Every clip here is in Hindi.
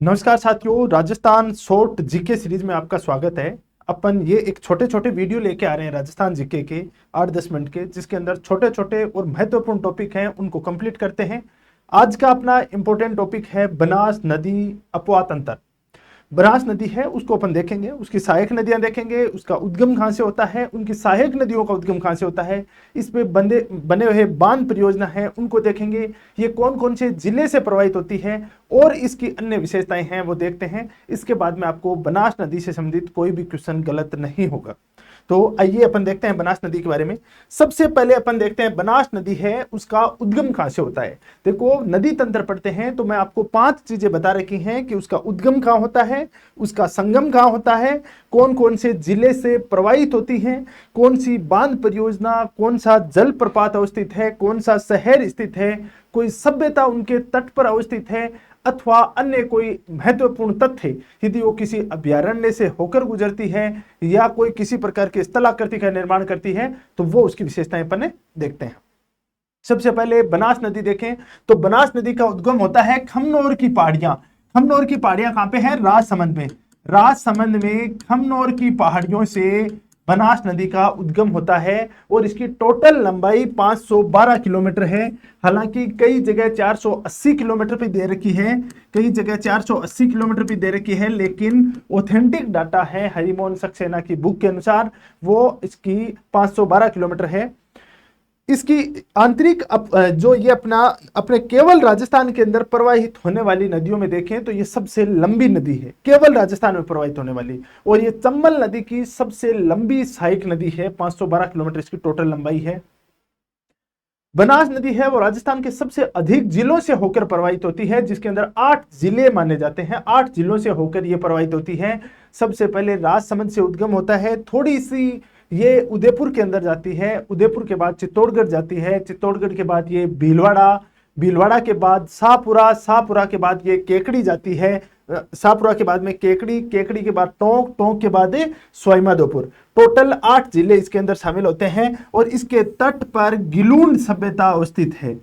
नमस्कार साथियों, राजस्थान शॉर्ट जीके सीरीज में आपका स्वागत है। अपन ये एक छोटे छोटे वीडियो लेके आ रहे हैं राजस्थान जीके के 8-10 मिनट के, जिसके अंदर छोटे छोटे और महत्वपूर्ण टॉपिक हैं, उनको कंप्लीट करते हैं। आज का अपना इंपॉर्टेंट टॉपिक है बनास नदी अपवाह तंत्र। बनास नदी है उसको अपन देखेंगे, उसकी सहायक नदियां देखेंगे, उसका उद्गम कहां से होता है, उनकी सहायक नदियों का उद्गम कहां से होता है, इस पे बने हुए बांध परियोजना है उनको देखेंगे, ये कौन कौन से जिले से प्रभावित होती है और इसकी अन्य विशेषताएं हैं वो देखते हैं। इसके बाद में आपको बनास नदी से संबंधित कोई भी क्वेश्चन गलत नहीं होगा। तो आइए अपन देखते हैं बनास नदी के बारे में। सबसे पहले अपन देखते हैं बनास नदी है उसका उद्गम कहां से होता है। देखो, नदी तंत्र पढ़ते हैं तो मैं आपको 5 चीजें बता रखी हैं कि उसका उद्गम कहां होता है, उसका संगम कहां होता है, कौन कौन से जिले से प्रवाहित होती हैं, कौन सी बांध परियोजना, कौन सा जल प्रपात अवस्थित है, कौन सा शहर स्थित है, कोई सभ्यता उनके तट पर अवस्थित है, अथवा अन्य कोई महत्वपूर्ण तथ्य यदि वो किसी अभ्यारण्य से होकर गुजरती है या कोई किसी प्रकार के स्थलाकृति का निर्माण करती है, तो वो उसकी विशेषताएं अपन देखते हैं। सबसे पहले बनास नदी देखें तो बनास नदी का उद्गम होता है खमनोर की पहाड़ियां। खमनोर की पहाड़ियां कहां पे है? राजसमंद में। राजसमंद में खमनोर की पहाड़ियों से बनास नदी का उद्गम होता है और इसकी टोटल लंबाई 512 किलोमीटर है। हालांकि कई जगह 480 किलोमीटर पे दे रखी है, कई जगह 480 किलोमीटर पे दे रखी है, लेकिन ऑथेंटिक डाटा है हरिमोहन सक्सेना की बुक के अनुसार वो इसकी 512 किलोमीटर है। इसकी आंतरिक जो ये अपने केवल राजस्थान के अंदर प्रवाहित होने वाली नदियों में देखें तो ये सबसे लंबी नदी है, केवल राजस्थान में प्रवाहित होने वाली। और ये चंबल नदी की सबसे लंबी सहायक नदी है, 512 किलोमीटर इसकी टोटल लंबाई है। बनास नदी है वो राजस्थान के सबसे अधिक जिलों से होकर प्रवाहित होती है, जिसके अंदर 8 जिले माने जाते हैं। 8 जिलों से होकर ये प्रवाहित होती है। सबसे पहले राजसमंद से उद्गम होता है, थोड़ी सी ये उदयपुर के अंदर जाती है, उदयपुर के बाद चित्तौड़गढ़ जाती है, चित्तौड़गढ़ के बाद ये भीलवाड़ा, भीलवाड़ा के बाद शाहपुरा, शाहपुरा के बाद ये केकड़ी जाती है, शाहपुरा के बाद में केकड़ी, केकड़ी के बाद टोंक, टोंक के बाद सवाईमाधोपुर। टोटल 8 जिले इसके अंदर शामिल होते हैं और इसके तट पर गिलूंड सभ्यता अवस्थित है।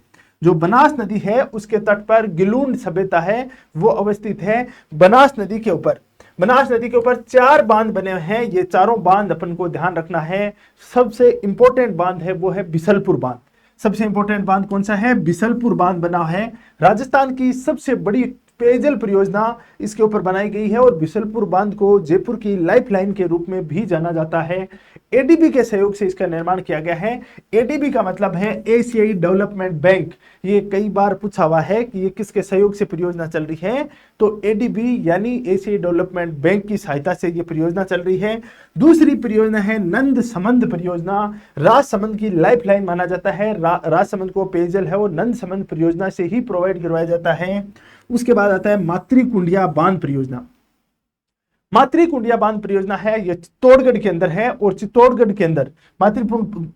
जो बनास नदी है उसके तट पर गिलूंड सभ्यता है वो अवस्थित है। बनास नदी के ऊपर 4 बांध बने हुए हैं। ये चारों बांध अपन को ध्यान रखना है। सबसे इंपॉर्टेंट बांध है वो है बिसलपुर बांध। सबसे इंपॉर्टेंट बांध कौन सा है? बिसलपुर बांध बना है। राजस्थान की सबसे बड़ी पेयजल परियोजना इसके ऊपर बनाई गई है और बिसलपुर बांध को जयपुर की लाइफलाइन के रूप में भी जाना जाता है। एडीबी के सहयोग से इसका निर्माण किया गया है। एडीबी का मतलब है एशियाई डेवलपमेंट बैंक। ये कई बार पूछा हुआ है कि ये किसके सहयोग से परियोजना चल रही है, तो एडीबी यानी एशियाई डेवलपमेंट बैंक की सहायता से ये परियोजना चल रही है। दूसरी परियोजना है नंद समंद परियोजना। राजसमंद की लाइफलाइन माना जाता है। राजसमंद को पेयजल है वो नंद समंद परियोजना से ही प्रोवाइड करवाया जाता है। उसके बाद आता है मातृकुंडिया बांध परियोजना। मातृकुंडिया बांध परियोजना है, यह चित्तौड़गढ़ के अंदर है और चित्तौड़गढ़ के अंदर मातृ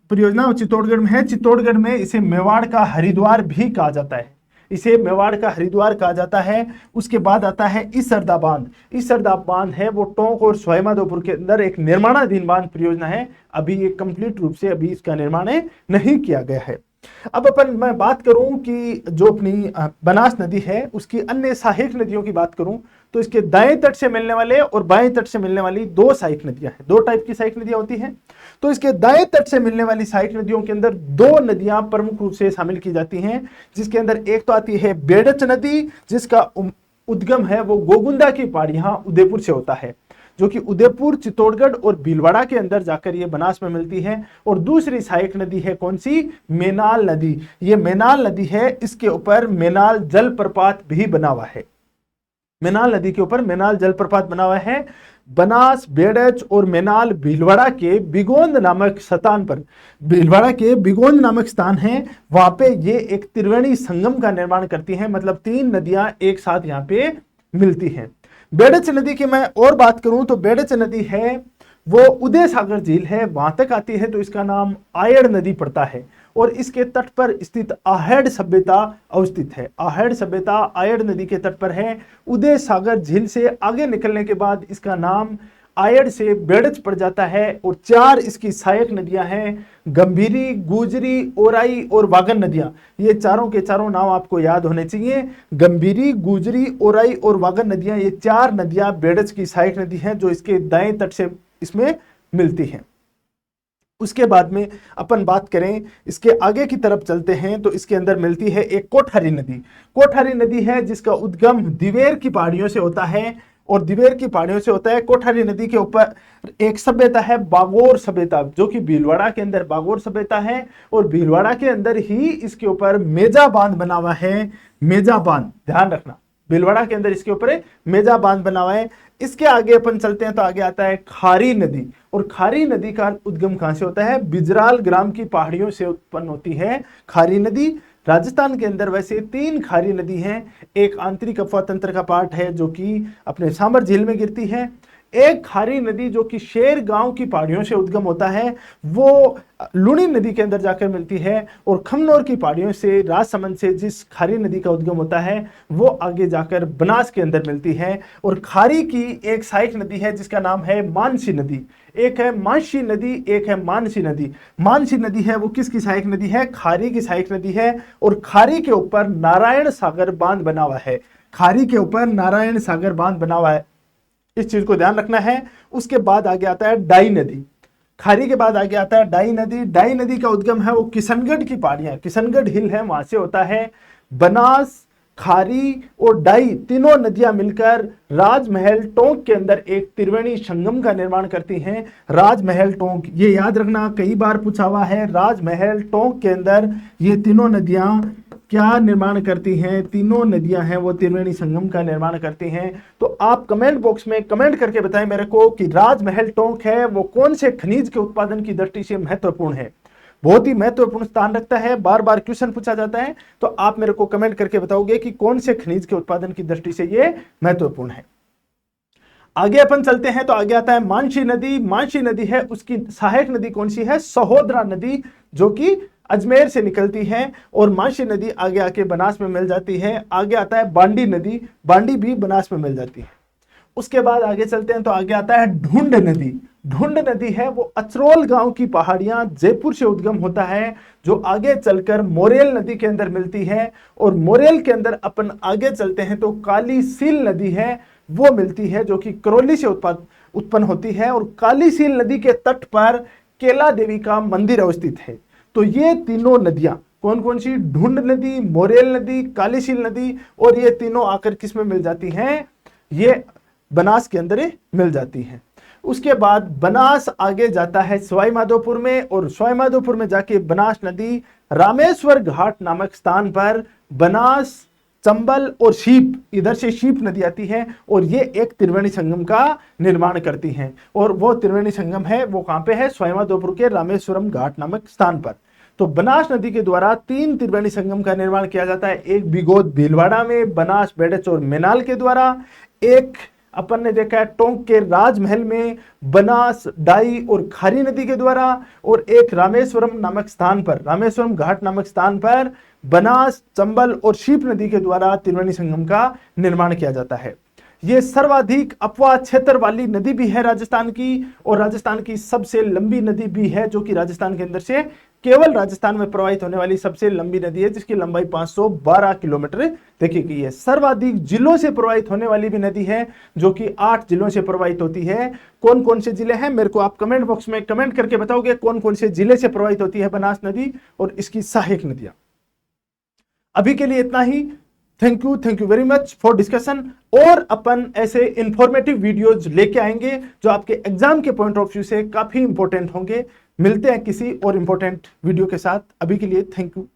परियोजना चित्तौड़गढ़ में है। चित्तौड़गढ़ में इसे मेवाड़ का हरिद्वार भी कहा जाता है, इसे मेवाड़ का हरिद्वार कहा जाता है। उसके बाद आता है इसरदा बांध। इसरदा बांध है वो टोंक और सवाईमाधोपुर के अंदर एक निर्माणाधीन बांध परियोजना है। अभी ये कंप्लीट रूप से अभी इसका निर्माण नहीं किया गया है। अब मैं बात करूं कि जो अपनी बनास नदी है उसकी अन्य सहायक नदियों की बात करूं तो इसके दाएं तट से मिलने वाले और बाएं तट से मिलने वाली 2 सहायक नदियां हैं। 2 टाइप की सहायक नदियां होती हैं। तो इसके दाएं तट से मिलने वाली सहायक नदियों के अंदर 2 नदियां प्रमुख रूप से शामिल की जाती हैं, जिसके अंदर एक तो आती है बेड़च नदी, जिसका उद्गम है वो गोगुंदा की पहाड़ियां उदयपुर से होता है, जो कि उदयपुर, चित्तौड़गढ़ और भीलवाड़ा के अंदर जाकर ये बनास में मिलती है। और दूसरी सहायक नदी है कौन सी? मेनाल नदी। ये मेनाल नदी है, इसके ऊपर मेनाल जलप्रपात भी बना हुआ है। मेनाल नदी के ऊपर मेनाल जलप्रपात बना हुआ है। बनास, बेड़च और मेनाल भीलवाड़ा के बिगोंद नामक स्थान पर, भीलवाड़ा के बिगोंद नामक स्थान है, वहां पे ये एक त्रिवेणी संगम का निर्माण करती हैं। मतलब 3 नदियां एक साथ यहाँ पे मिलती हैं। बेड़च नदी की मैं और बात करूं तो बेड़च नदी है वो उदय सागर झील है, वहां तक आती है तो इसका नाम आयड़ नदी पड़ता है और इसके तट पर स्थित आहेड़ सभ्यता अवस्थित है। आहेड़ सभ्यता आयड़ नदी के तट पर है। उदय सागर झील से आगे निकलने के बाद इसका नाम आयड से बेड़च पड़ जाता है। और 4 इसकी सहायक नदियां हैं, गंभीरी, गुजरी, ओराई और वागन नदियां। ये चारों के चारों नाम आपको याद होने चाहिए। गंभीरी, गुजरी, ओराई और वागन नदियां, ये 4 नदियां बेड़च की सहायक नदी हैं जो इसके दाएं तट से इसमें मिलती हैं। उसके बाद में अपन बात करें, इसके आगे की तरफ चलते हैं तो इसके अंदर मिलती है एक कोठारी नदी। कोठारी नदी है जिसका उद्गम दिवेर की पहाड़ियों से होता है, और दिवेर की पहाड़ियों से होता है। कोठारी नदी के ऊपर एक सभ्यता है बागोर सभ्यता, जो कि भीलवाड़ा के अंदर बागोर सभ्यता है, और भीलवाड़ा के अंदर ही इसके ऊपर मेजा बांध बना हुआ है। मेजा बांध, ध्यान रखना, भीलवाड़ा के अंदर इसके ऊपर मेजा बांध बना हुआ है। इसके आगे अपन चलते हैं तो आगे आता है खारी नदी, और खारी नदी का उद्गम कहां से होता है? बिजराल ग्राम की पहाड़ियों से उत्पन्न होती है खारी नदी। राजस्थान के अंदर वैसे 3 खारी नदी हैं। एक आंतरिक अफवाह तंत्र का पार्ट है जो कि अपने सामर झील में गिरती है। एक खारी नदी जो कि शेर गांव की पहाड़ियों से उद्गम होता है, वो लुणी नदी के अंदर जाकर मिलती है। और खमनौर की पहाड़ियों से, राजसमंद से जिस खारी नदी का उद्गम होता है वो आगे जाकर बनास के अंदर मिलती है। और खारी की एक सहायक नदी है जिसका नाम है मानसी नदी। एक है मानसी नदी, एक है मानसी नदी। मानसी नदी है वो किसकी सहायक नदी है? खारी की सहायक नदी है। और खारी के ऊपर नारायण सागर बांध बना हुआ है। खारी के ऊपर नारायण सागर बांध बना हुआ है, इस चीज को ध्यान रखना है। उसके बाद आगे आता है डाई नदी। खारी के बाद आगे आता है डाई नदी। डाई नदी का उद्गम है वो किशनगढ़ की पहाड़ियां, किशनगढ़ हिल है, वहां से होता है। बनास, खारी और डाई तीनों नदियां मिलकर राजमहल टोंक के अंदर एक त्रिवेणी संगम का निर्माण करती हैं। राजमहल टोंक, ये याद रखना, कई बार पूछा हुआ है। राजमहल टोंक के अंदर ये तीनों नदियां क्या निर्माण करती हैं? तीनों नदियां हैं वो त्रिवेणी संगम का निर्माण करती हैं। तो आप कमेंट बॉक्स में कमेंट करके बताएं मेरे को कि राजमहल टोंक है वो कौन से खनिज के उत्पादन की दृष्टि से महत्वपूर्ण है। बहुत ही महत्वपूर्ण स्थान रखता है, बार बार क्वेश्चन पूछा जाता है, तो आप मेरे को कमेंट करके बताओगे कि कौन से खनिज के उत्पादन की दृष्टि से ये महत्वपूर्ण है। आगे अपन चलते हैं तो आगे आता है मानसी नदी। मानसी नदी है, उसकी सहायक नदी कौन सी है? सहोदरा नदी, जो कि अजमेर से निकलती है। और मानसी नदी आगे आके बनास में मिल जाती है। आगे आता है बांडी नदी, बांडी भी बनास में मिल जाती है। उसके बाद आगे चलते हैं तो आगे आता है ढूंढ नदी। ढूंढ नदी है वो अचरोल गांव की पहाड़ियां, जयपुर से उद्गम होता है, जो आगे चलकर मोरेल नदी के अंदर मिलती है। और मोरेल के अंदर अपन आगे चलते हैं तो काली सील नदी है वो मिलती है, जो कि करौली से उत्पन्न होती है। और काली सील नदी के तट पर केला देवी का मंदिर अवस्थित है। तो ये तीनों नदियां कौन कौन सी? ढूंढ नदी, मोरेल नदी, कालीसील नदी, और ये तीनों आकर किस में मिल जाती हैं? ये बनास के अंदर मिल जाती हैं। उसके बाद बनास आगे जाता है सवाई माधोपुर में, और सवाई माधोपुर में जाके बनास नदी रामेश्वर घाट नामक स्थान पर बनास, चंबल और शीप, इधर से शीप नदी आती है, और ये एक त्रिवेणी संगम का निर्माण करती हैं। और वो त्रिवेणी संगम है वो कहां पे है? सवाई माधोपुर के रामेश्वरम घाट नामक स्थान पर। तो बनास नदी के द्वारा 3 त्रिवेणी संगम का निर्माण किया जाता है। एक बिगोद भीलवाड़ा में बनास, बेड़च और मेनाल के द्वारा। एक अपन ने देखा है टोंक के राजमहल में बनास, डाई और खारी नदी के द्वारा। और एक रामेश्वरम नामक स्थान पर, रामेश्वरम घाट नामक स्थान पर बनास, चंबल और शीप नदी के द्वारा त्रिवेणी संगम का निर्माण किया जाता है। ये सर्वाधिक अपवाह क्षेत्र वाली नदी भी है राजस्थान की, और राजस्थान की सबसे लंबी नदी भी है, जो कि राजस्थान के अंदर से केवल राजस्थान में प्रवाहित होने वाली सबसे लंबी नदी है, जिसकी लंबाई 512 किलोमीटर देखी गई है। सर्वाधिक जिलों से प्रवाहित होने वाली भी नदी है, जो कि 8 जिलों से प्रवाहित होती है। कौन कौन से जिले हैं मेरे को आप कमेंट बॉक्स में कमेंट करके बताओगे कौन कौन से जिले से प्रवाहित होती है बनास नदी और इसकी सहायक नदियां। अभी के लिए इतना ही। Thank you very much for discussion. और अपन ऐसे इंफॉर्मेटिव वीडियोज लेके आएंगे जो आपके एग्जाम के पॉइंट ऑफ व्यू से काफी इंपॉर्टेंट होंगे। मिलते हैं किसी और इंपॉर्टेंट वीडियो के साथ। अभी के लिए थैंक यू।